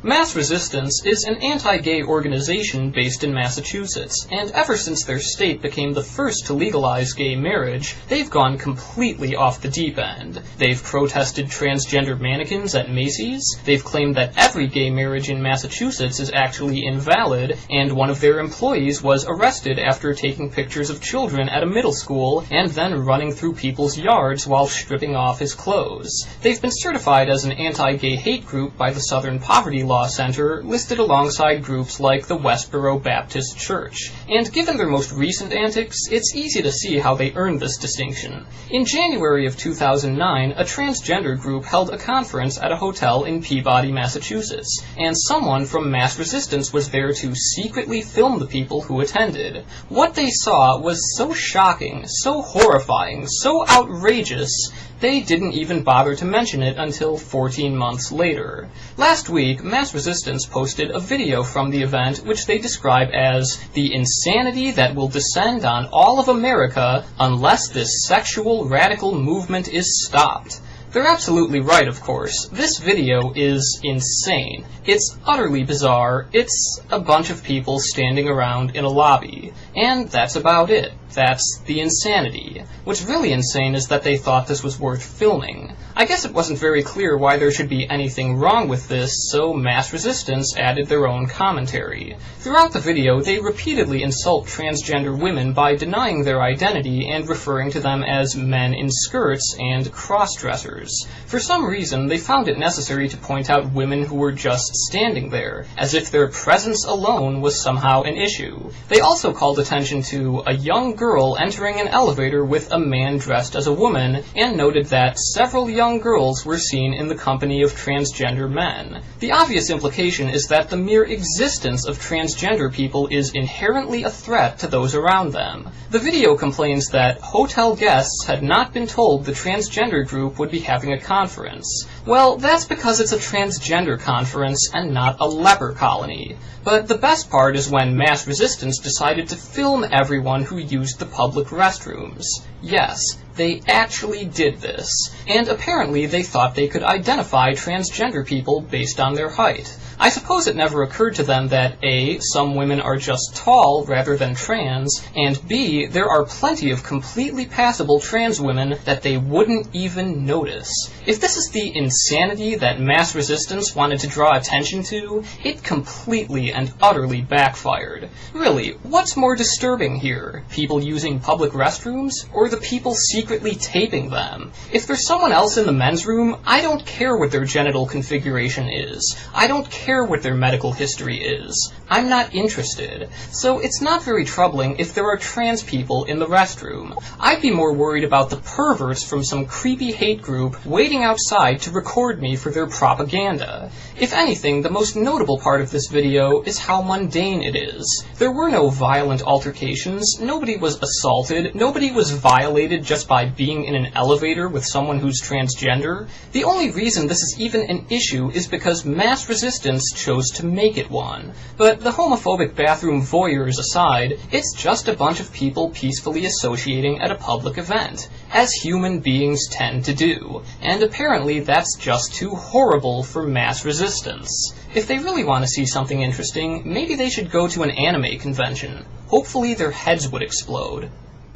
Mass Resistance is an anti-gay organization based in Massachusetts, and ever since their state became the first to legalize gay marriage, they've gone completely off the deep end. They've protested transgender mannequins at Macy's, they've claimed that every gay marriage in Massachusetts is actually invalid, and one of their employees was arrested after taking pictures of children at a middle school and then running through people's yards while stripping off his clothes. They've been certified as an anti-gay hate group by the Southern Poverty Law Center, listed alongside groups like the Westboro Baptist Church. And given their most recent antics, it's easy to see how they earned this distinction. In January of 2009, a transgender group held a conference at a hotel in Peabody, Massachusetts, and someone from Mass Resistance was there to secretly film the people who attended. What they saw was so shocking, so horrifying, so outrageous, they didn't even bother to mention it until 14 months later. Last week, Mass Resistance posted a video from the event which they describe as the insanity that will descend on all of America unless this sexual radical movement is stopped. They're absolutely right, of course. This video is insane. It's utterly bizarre. It's a bunch of people standing around in a lobby. And that's about it. That's the insanity. What's really insane is that they thought this was worth filming. I guess it wasn't very clear why there should be anything wrong with this, so Mass Resistance added their own commentary. Throughout the video, they repeatedly insult transgender women by denying their identity and referring to them as men in skirts and cross-dressers. For some reason, they found it necessary to point out women who were just standing there, as if their presence alone was somehow an issue. They also called attention to a young girl entering an elevator with a man dressed as a woman, and noted that several young girls were seen in the company of transgender men. The obvious implication is that the mere existence of transgender people is inherently a threat to those around them. The video complains that hotel guests had not been told the transgender group would be having a conference. Well, that's because it's a transgender conference and not a leper colony. But the best part is when Mass Resistance decided to film everyone who used the public restrooms. Yes, they actually did this. And apparently they thought they could identify transgender people based on their height. I suppose it never occurred to them that A, some women are just tall rather than trans, and B, there are plenty of completely passable trans women that they wouldn't even notice. If this is the insanity that Mass Resistance wanted to draw attention to, it completely and utterly backfired. Really, what's more disturbing here? People using public restrooms, or the people secretly taping them? If there's someone else in the men's room, I don't care what their genital configuration is. I don't care what their medical history is. I'm not interested. So it's not very troubling if there are trans people in the restroom. I'd be more worried about the perverts from some creepy hate group waiting outside to record me for their propaganda. If anything, the most notable part of this video is how mundane it is. There were no violent altercations, nobody was assaulted, nobody was violated just by being in an elevator with someone who's transgender. The only reason this is even an issue is because Mass Resistance chose to make it one. But the homophobic bathroom voyeurs aside, it's just a bunch of people peacefully associating at a public event, as human beings tend to do, and apparently that's just too horrible for Mass Resistance. If they really want to see something interesting, maybe they should go to an anime convention. Hopefully their heads would explode.